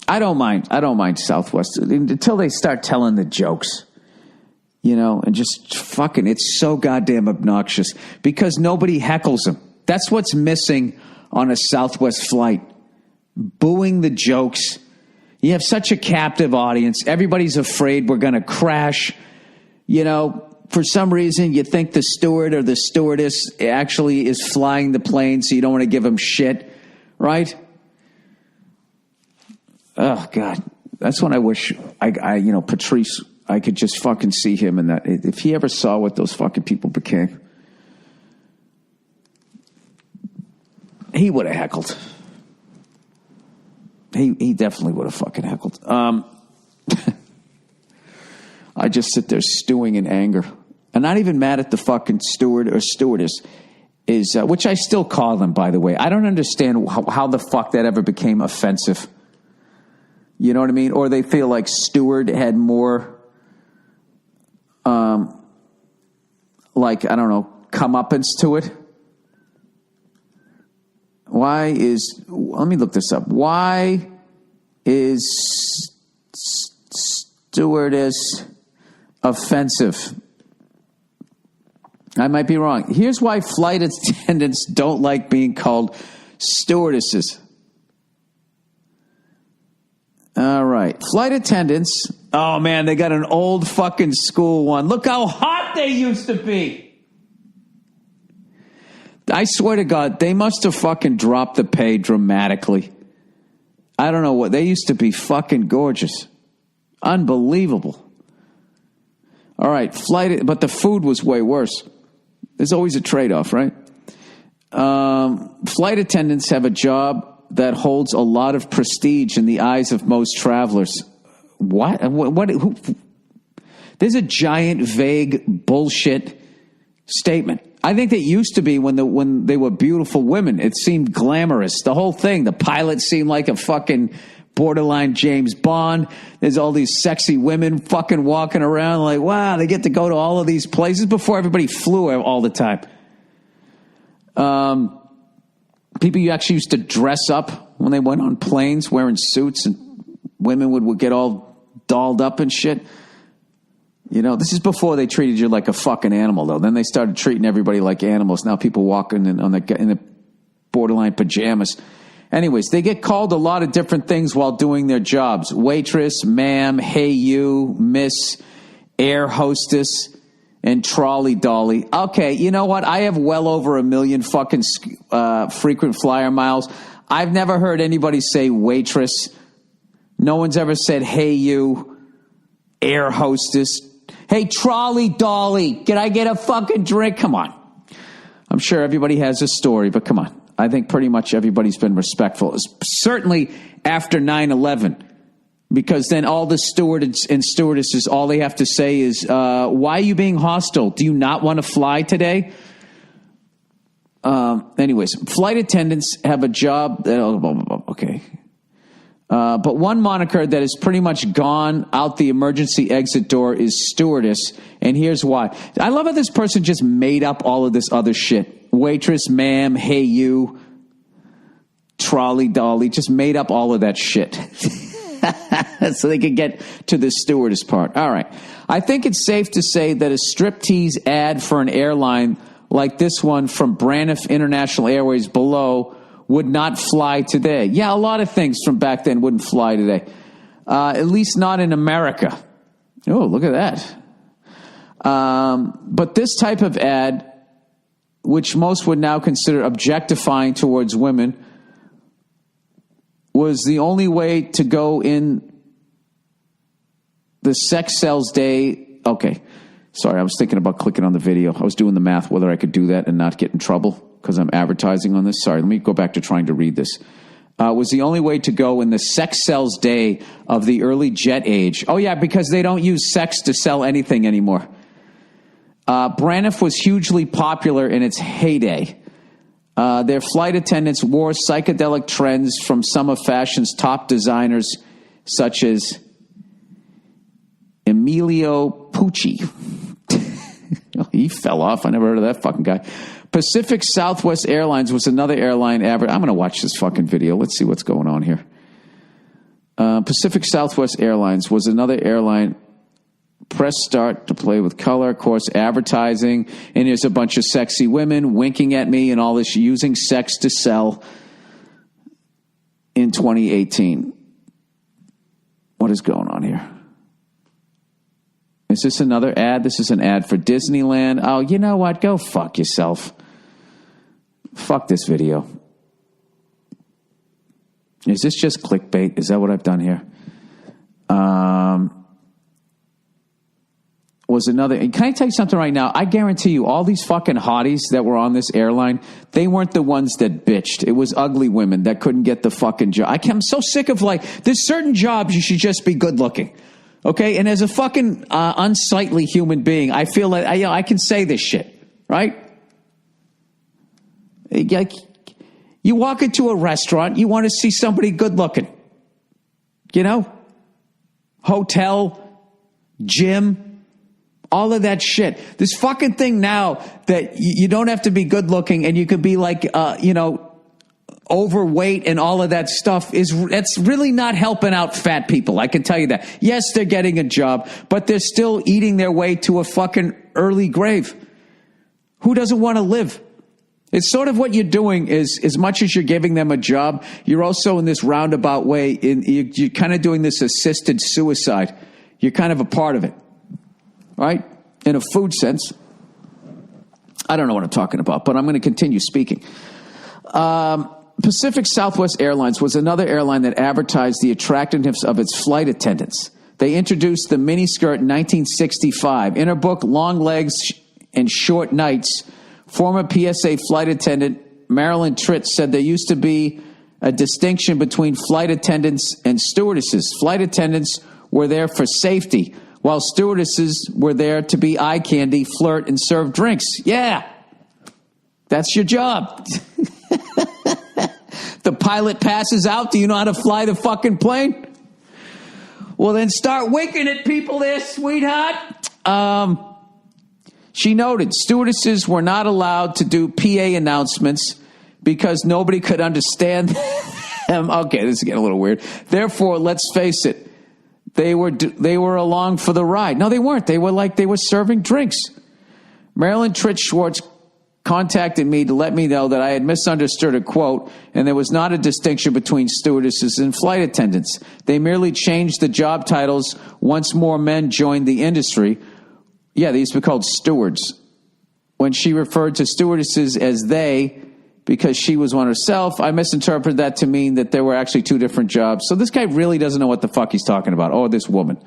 I don't mind Southwest until they start telling the jokes, and just fucking, it's so goddamn obnoxious because nobody heckles them. That's what's missing on a Southwest flight. Booing the jokes. You have such a captive audience. Everybody's afraid we're going to crash. For some reason, you think the steward or the stewardess actually is flying the plane, so you don't want to give them shit, right? Oh, God. That's when I wish Patrice, I could just fucking see him in that. If he ever saw what those fucking people became, he would have heckled. He definitely would have fucking heckled. I just sit there stewing in anger. I'm not even mad at the fucking steward or stewardess, which I still call them, by the way. I don't understand how the fuck that ever became offensive. You know what I mean? Or they feel like steward had more, comeuppance to it. Let me look this up. Why is stewardess offensive? I might be wrong. Here's why flight attendants don't like being called stewardesses. All right. Flight attendants. Oh, man, they got an old fucking school one. Look how hot they used to be. I swear to God, they must have fucking dropped the pay dramatically. I don't know what. They used to be fucking gorgeous. Unbelievable. All right. But the food was way worse. There's always a trade-off, right? Flight attendants have a job that holds a lot of prestige in the eyes of most travelers. What? Who? There's a giant, vague bullshit statement. I think they used to be when they were beautiful women. It seemed glamorous. The whole thing. The pilot seemed like a fucking borderline James Bond. There's all these sexy women fucking walking around like, wow, they get to go to all of these places before everybody flew all the time. People you actually used to dress up when they went on planes wearing suits, and women would get all dolled up and shit. This is before they treated you like a fucking animal, though. Then they started treating everybody like animals. Now people walking in the borderline pajamas. Anyways, they get called a lot of different things while doing their jobs. Waitress, ma'am, hey you, miss, air hostess, and trolley dolly. Okay, you know what? I have well over 1 million fucking frequent flyer miles. I've never heard anybody say waitress. No one's ever said hey you, air hostess. Hey, trolley dolly, can I get a fucking drink? Come on. I'm sure everybody has a story, but come on. I think pretty much everybody's been respectful, certainly after 9/11, because then all the stewards and stewardesses, all they have to say is, why are you being hostile? Do you not want to fly today? Anyways, flight attendants have a job that, okay. But one moniker that is pretty much gone out the emergency exit door is stewardess, and here's why. I love how this person just made up all of this other shit. Waitress, ma'am, hey you, trolley dolly, just made up all of that shit. So they could get to the stewardess part. All right. I think it's safe to say that a striptease ad for an airline like this one from Braniff International Airways below would not fly today. Yeah, a lot of things from back then wouldn't fly today. At least not in America. Oh, look at that. But this type of ad, which most would now consider objectifying towards women, was the only way to go in the sex sells day. Okay. Sorry, I was thinking about clicking on the video. I was doing the math whether I could do that and not get in trouble because I'm advertising on this. Sorry, let me go back to trying to read this. Was the only way to go in the sex sells day of the early jet age. Oh, yeah, because they don't use sex to sell anything anymore. Braniff was hugely popular in its heyday. Their flight attendants wore psychedelic trends from some of fashion's top designers, such as Emilio Pucci. He fell off. I never heard of that fucking guy. Pacific Southwest Airlines was another airline I'm going to watch this fucking video. Let's see what's going on here. Pacific Southwest Airlines was another airline. Press start to play with color, of course, advertising, and there's a bunch of sexy women winking at me and all this, using sex to sell in 2018. What is going on here? Is this another ad? This is an ad for Disneyland. Oh, you know what? Go fuck yourself. Fuck this video. Is this just clickbait? Is that what I've done here? Was another. Can I tell you something right now? I guarantee you, all these fucking hotties that were on this airline, they weren't the ones that bitched. It was ugly women that couldn't get the fucking job. I'm so sick of, like, there's certain jobs you should just be good looking. Okay? And as a fucking unsightly human being, I feel like I can say this shit. Right? Like, you walk into a restaurant, you want to see somebody good looking. You know? Hotel, gym, all of that shit. This fucking thing now that you don't have to be good looking and you could be like, overweight and all of that stuff that's really not helping out fat people. I can tell you that. Yes, they're getting a job, but they're still eating their way to a fucking early grave. Who doesn't want to live? It's sort of what you're doing is, as much as you're giving them a job, you're also in this roundabout way, you're kind of doing this assisted suicide. You're kind of a part of it. Right? In a food sense. I don't know what I'm talking about, but I'm going to continue speaking. Pacific Southwest Airlines was another airline that advertised the attractiveness of its flight attendants. They introduced the miniskirt in 1965. In her book, Long Legs and Short Nights, former PSA flight attendant Marilyn Tritz said there used to be a distinction between flight attendants and stewardesses. Flight attendants were there for safety, while stewardesses were there to be eye candy, flirt, and serve drinks. Yeah, that's your job. The pilot passes out. Do you know how to fly the fucking plane? Well, then start winking at people there, sweetheart. She noted stewardesses were not allowed to do PA announcements because nobody could understand them. Okay, this is getting a little weird. Therefore, let's face it, they were along for the ride. No, they weren't. They were serving drinks. Marilyn Tritz Schwartz contacted me to let me know that I had misunderstood a quote, and there was not a distinction between stewardesses and flight attendants. They merely changed the job titles once more men joined the industry. Yeah, they used to be called stewards. When she referred to stewardesses as they, because she was one herself, I misinterpreted that to mean that there were actually two different jobs. So this guy really doesn't know what the fuck he's talking about. Oh, this woman.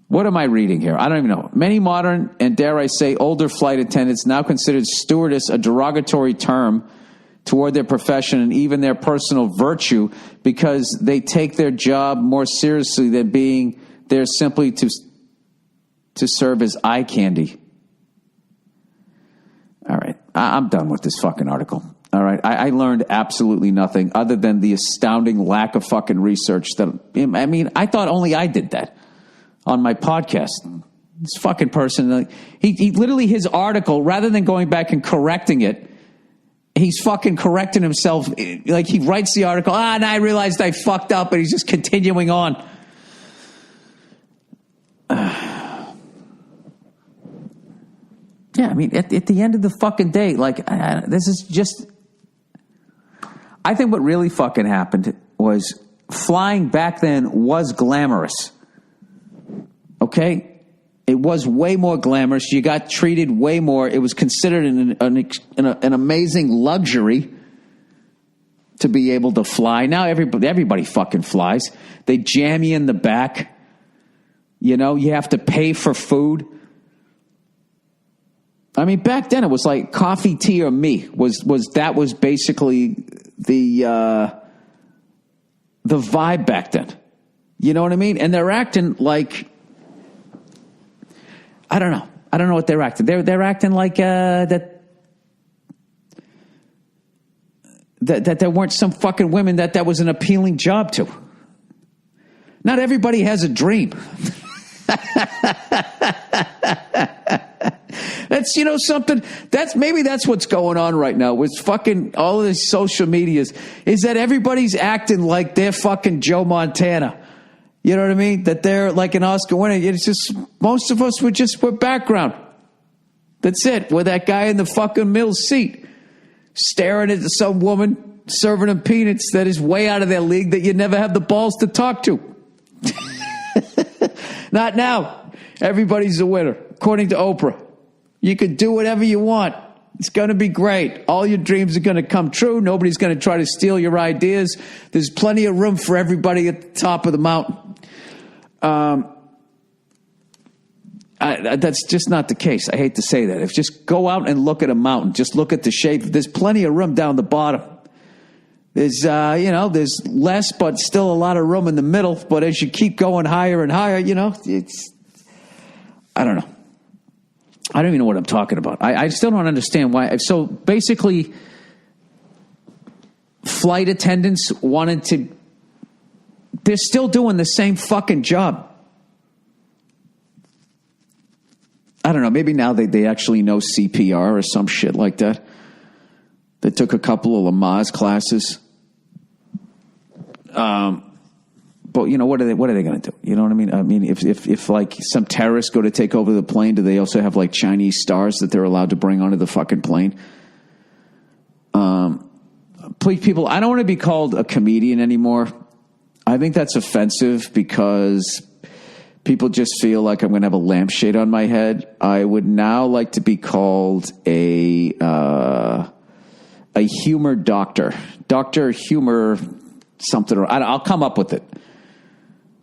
What am I reading here? I don't even know. Many modern and, dare I say, older flight attendants now consider stewardess a derogatory term toward their profession and even their personal virtue because they take their job more seriously than being there simply to serve as eye candy. All right. I'm done with this fucking article. All right. I learned absolutely nothing other than the astounding lack of fucking research that, I mean, I thought only I did that on my podcast. This fucking person, he literally, his article, rather than going back and correcting it, he's fucking correcting himself. Like, he writes the article, and I realized I fucked up, and he's just continuing on. Yeah, I mean, at the end of the fucking day, like, this is just... I think what really fucking happened was flying back then was glamorous. Okay? It was way more glamorous. You got treated way more. It was considered an amazing luxury to be able to fly. Now everybody fucking flies. They jam you in the back. You know, you have to pay for food. I mean, back then it was like coffee, tea, or me was basically the vibe back then. You know what I mean? And they're acting like, I don't know what they're acting. They're acting like that there weren't some fucking women that was an appealing job to. Not everybody has a dream. That's, something. Maybe that's what's going on right now with fucking all of these social medias, is that everybody's acting like they're fucking Joe Montana. You know what I mean? That they're like an Oscar winner. It's just, most of us we're background. That's it. We're that guy in the fucking middle seat staring at some woman serving him peanuts that is way out of their league that you never have the balls to talk to. Not now. Everybody's a winner, according to Oprah. You can do whatever you want. It's going to be great. All your dreams are going to come true. Nobody's going to try to steal your ideas. There's plenty of room for everybody at the top of the mountain. That's just not the case. I hate to say that. If just go out and look at a mountain, just look at the shape. There's plenty of room down the bottom. There's, there's less, but still a lot of room in the middle. But as you keep going higher and higher, it's, I don't know. I don't even know what I'm talking about. I still don't understand why. So basically, flight attendants they're still doing the same fucking job. I don't know. Maybe now they actually know CPR or some shit like that. They took a couple of Lamaze classes. But what are they going to do? You know what I mean? I mean, if like some terrorists go to take over the plane, do they also have like Chinese stars that they're allowed to bring onto the fucking plane? Please, people, I don't want to be called a comedian anymore. I think that's offensive because people just feel like I'm going to have a lampshade on my head. I would now like to be called a humor doctor. Dr. Humor something. I'll come up with it.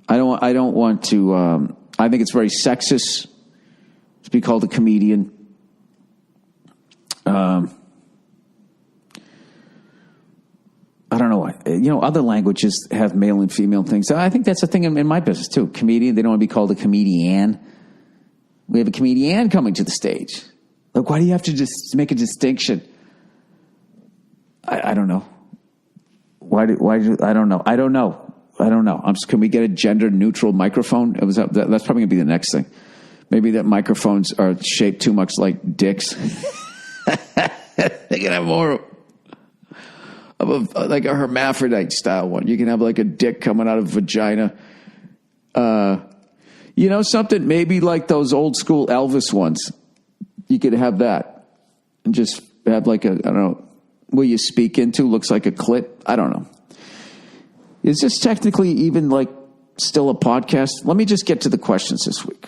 I don't want to. I think it's very sexist to be called a comedian. I don't know why. Other languages have male and female things. I think that's a thing in my business too. Comedian. They don't want to be called a comedian. We have a comedian coming to the stage. Like, why do you have to just make a distinction? I don't know. I don't know. Can we get a gender neutral microphone? That's probably going to be the next thing. Maybe that microphones are shaped too much like dicks. They can have more of like a hermaphrodite style one. You can have like a dick coming out of vagina. Something maybe like those old school Elvis ones. You could have that and just have like I don't know, where you speak into looks like a clit. I don't know. Is this technically even like still a podcast? Let me just get to the questions this week.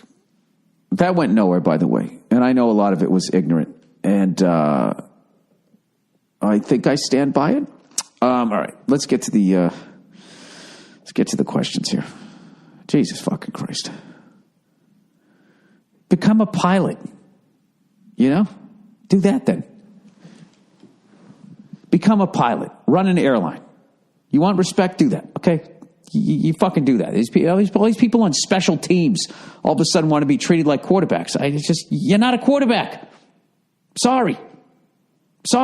That went nowhere, by the way. And I know a lot of it was ignorant. And I think I stand by it. All right, let's get to the questions here. Jesus fucking Christ. Become a pilot. Do that then. Become a pilot. Run an airline. You want respect? Do that. Okay? You fucking do that. All these people on special teams all of a sudden want to be treated like quarterbacks. You're not a quarterback. Sorry.